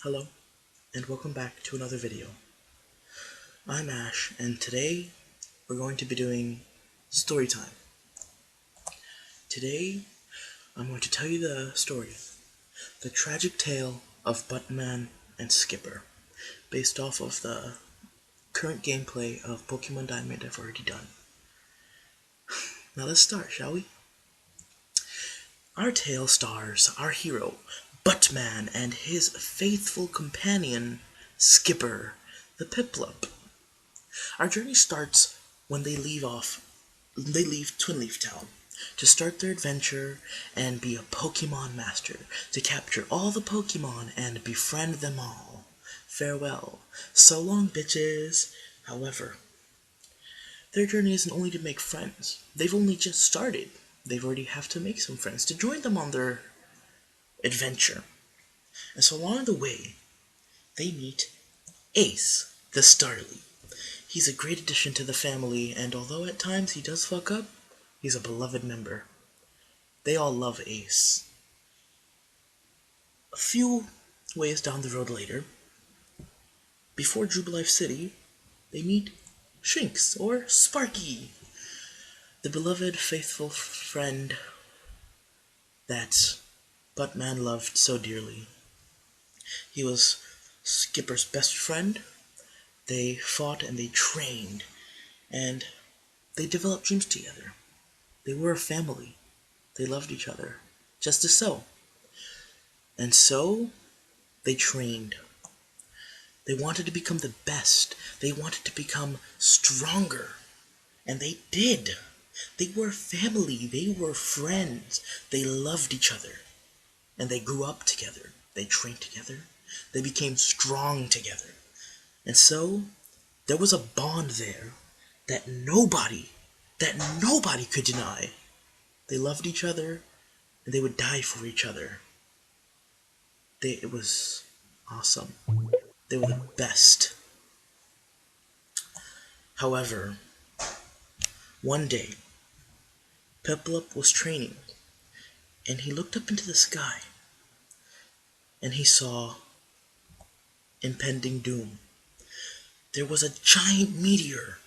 Hello, and welcome back to another video. I'm Ash, and today we're going to be doing story time. Today, I'm going to tell you the story, the tragic tale of ButtMan and Skipper, based off of the current gameplay of Pokemon Diamond I've already done. Now let's start, shall we? Our tale stars our hero, ButtMan, and his faithful companion, Skipper, the Piplup. Our journey starts when they leave Twinleaf Town to start their adventure and be a Pokemon master, to capture all the Pokemon and befriend them all. Farewell. So long, bitches. However, their journey isn't only to make friends. They've only just started. They've already have to make some friends to join them on their adventure. And so along the way, they meet Ace, the Starly. He's a great addition to the family, and although at times he does fuck up, he's a beloved member. They all love Ace. A few ways down the road later, before Jubilife City, they meet Shinx, or Sparky, the beloved, faithful friend that ButtMan loved so dearly. He was Skipper's best friend. They fought and they trained, and they developed dreams together. They were a family. They loved each other, just as so. And so, they trained. They wanted to become the best. They wanted to become stronger. And they did. They were family. They were friends. They loved each other. And they grew up together. They trained together. They became strong together. And so, there was a bond there that nobody could deny. They loved each other, and they would die for each other. It was awesome. They were the best. However, one day, Piplup was training, and he looked up into the sky, and he saw impending doom. There was a giant meteor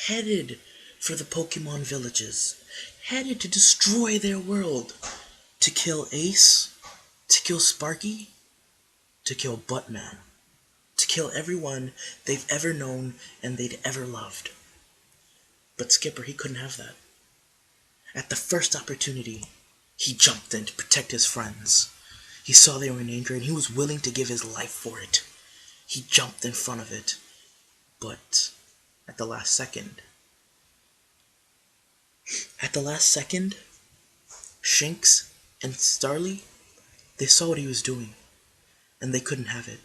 headed for the Pokemon villages, headed to destroy their world, to kill Ace, to kill Sparky, to kill ButtMan, to kill everyone they've ever known and they'd ever loved. But Skipper, he couldn't have that. At the first opportunity, he jumped in to protect his friends. He saw they were in danger and he was willing to give his life for it. He jumped in front of it. But at the last second, Shinx and Starly, they saw what he was doing, and they couldn't have it.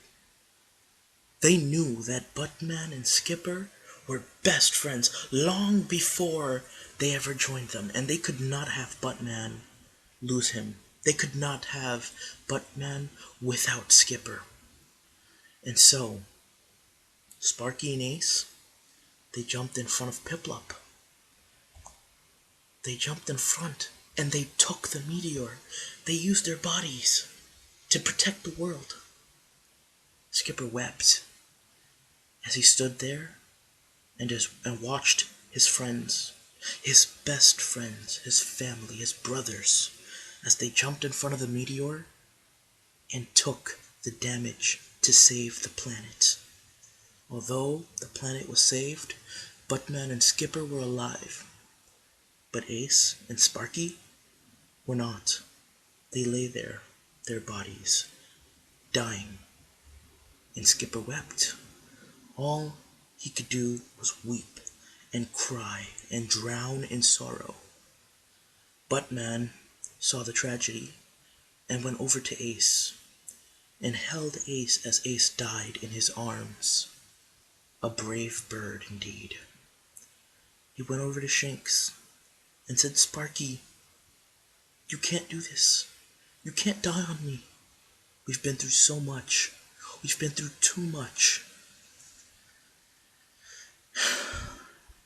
They knew that ButtMan and Skipper were best friends long before they ever joined them, and they could not have ButtMan lose him. They could not have ButtMan without Skipper. And so, Sparky and Ace, they jumped in front of Piplup. They jumped in front, and they took the meteor. They used their bodies to protect the world. Skipper wept as he stood there and watched his friends, his best friends, his family, his brothers, as they jumped in front of the meteor and took the damage to save the planet. Although the planet was saved, ButtMan and Skipper were alive, but Ace and Sparky were not. They lay there, their bodies, dying, and Skipper wept. All he could do was weep and cry and drown in sorrow. ButtMan saw the tragedy and went over to Ace and held Ace as Ace died in his arms. A brave bird indeed. He went over to Shinx and said, "Sparky, you can't do this. You can't die on me. We've been through so much. We've been through too much."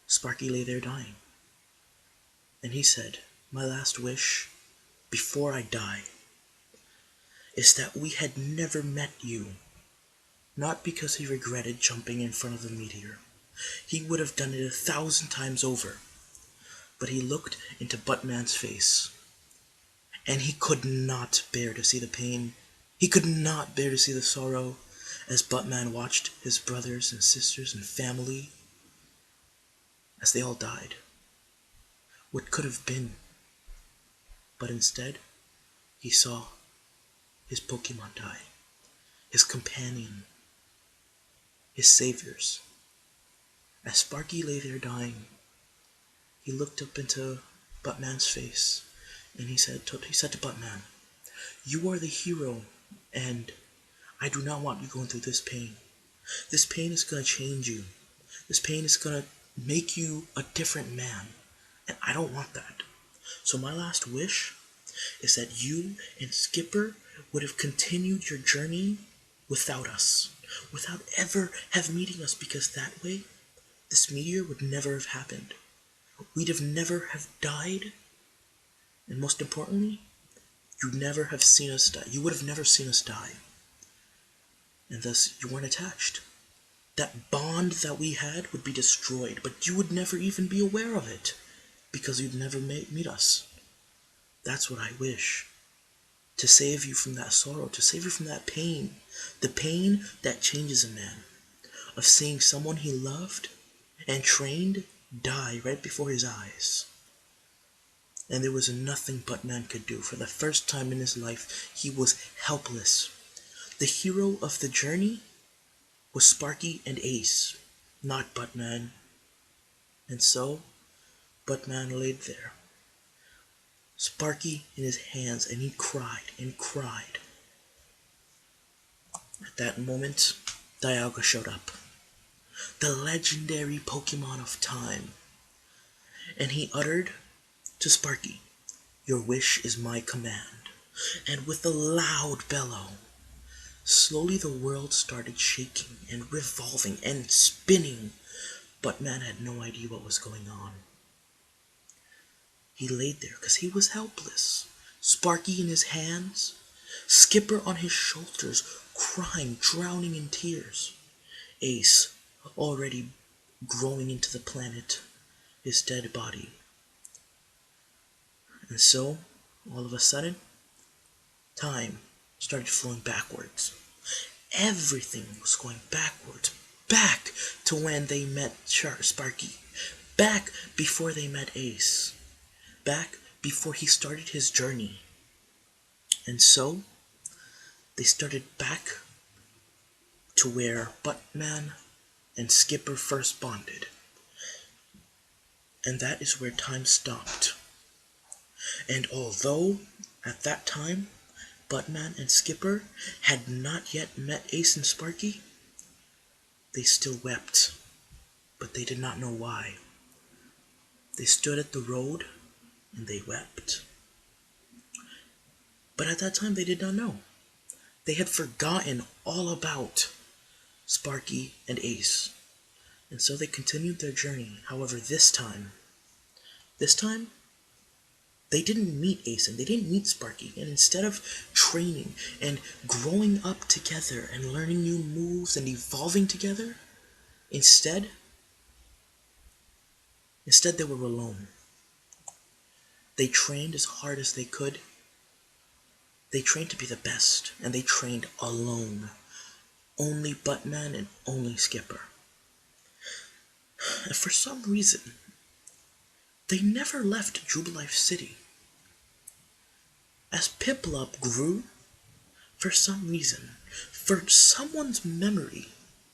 Sparky lay there dying. And he said, "My last wish, before I die, is that we had never met you. not because he regretted jumping in front of the meteor. He would have done it 1,000 times over. But he looked into ButtMan's face, and he could not bear to see the pain. He could not bear to see the sorrow as ButtMan watched his brothers and sisters and family as they all died. What could have been, but instead, he saw his Pokemon die, his companion, his saviors. As Sparky lay there dying, he looked up into ButtMan's face, and he said to ButtMan, "You are the hero, and I do not want you going through this pain. This pain is going to change you. This pain is going to make you a different man, and I don't want that. So my last wish is that you and Skipper would have continued your journey without us, without ever have meeting us, because that way, this meteor would never have happened. We'd have never have died, and most importantly, you'd never have seen us die. You would have never seen us die, and thus you weren't attached. That bond that we had would be destroyed, but you would never even be aware of it, because you'd never meet us. That's what I wish. To save you from that sorrow, to save you from that pain. The pain that changes a man. Of seeing someone he loved and trained die right before his eyes. And there was nothing ButtMan could do. For the first time in his life, he was helpless. The hero of the journey was Sparky and Ace, not ButtMan. And so, ButtMan laid there, Sparky in his hands, and he cried and cried. At that moment, Dialga showed up, the legendary Pokemon of time, and he uttered to Sparky, "Your wish is my command." And with a loud bellow, slowly the world started shaking and revolving and spinning. ButtMan had no idea what was going on. He laid there because he was helpless. Sparky in his hands, Skipper on his shoulders, crying, drowning in tears. Ace already growing into the planet, his dead body. And so, all of a sudden, time started flowing backwards. Everything was going backwards, back to when they met Sparky, back before they met Ace, back before he started his journey. And so, they started back to where ButtMan and Skipper first bonded. And that is where time stopped. And although, at that time, ButtMan and Skipper had not yet met Ace and Sparky, they still wept, but they did not know why. They stood at the road, and they wept. But at that time, they did not know. They had forgotten all about Sparky and Ace, and so they continued their journey. However, this time, they didn't meet Ace and they didn't meet Sparky, and instead of training and growing up together and learning new moves and evolving together, instead they were alone. They trained as hard as they could. They trained to be the best, and they trained alone. Only ButtMan and only Skipper. And for some reason, they never left Jubilife City. As Piplup grew, for some reason, for someone's memory,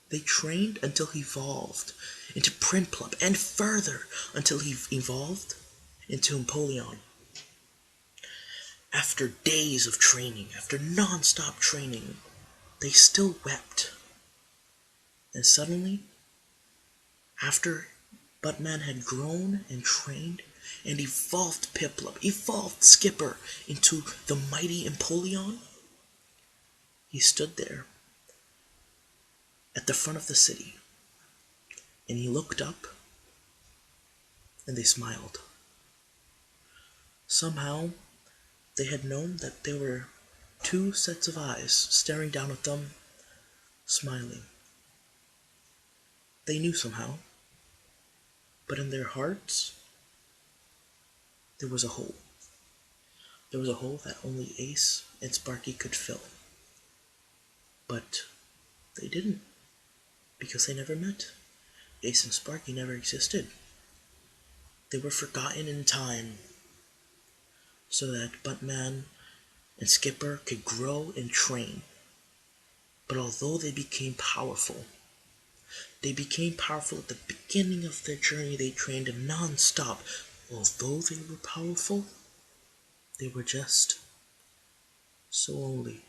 they trained until he evolved into Prinplup, and further until he evolved into Empoleon. After days of training, after non-stop training, they still wept. And suddenly, after ButtMan had grown and trained and evolved Piplup, evolved Skipper into the mighty Empoleon, he stood there at the front of the city, and he looked up, and they smiled. Somehow, they had known that there were two sets of eyes staring down at them, smiling. They knew somehow, but in their hearts, there was a hole. There was a hole that only Ace and Sparky could fill. But they didn't, because they never met. Ace and Sparky never existed. They were forgotten in time, so that ButtMan and Skipper could grow and train. But although they became powerful at the beginning of their journey. They trained non-stop. Although they were powerful, they were just so lonely.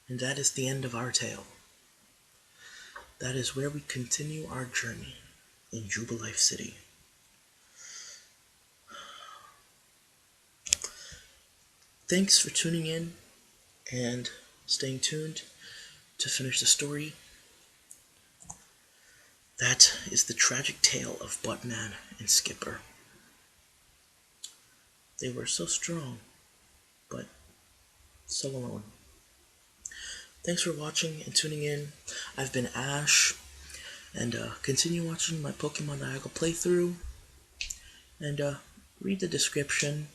And that is the end of our tale. That is where we continue our journey in Jubilife City. Thanks for tuning in and staying tuned to finish the story. That is the tragic tale of ButtMan and Skipper. They were so strong, but so alone. Thanks for watching and tuning in. I've been Ash, and continue watching my Pokemon Diagonal playthrough, and read the description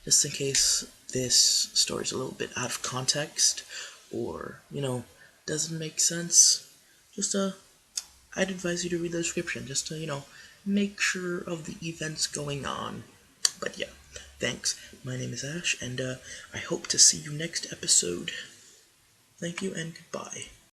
just in case this story's a little bit out of context or, doesn't make sense. Just I'd advise you to read the description just to, make sure of the events going on. But yeah, thanks. My name is Ash, and I hope to see you next episode. Thank you and goodbye.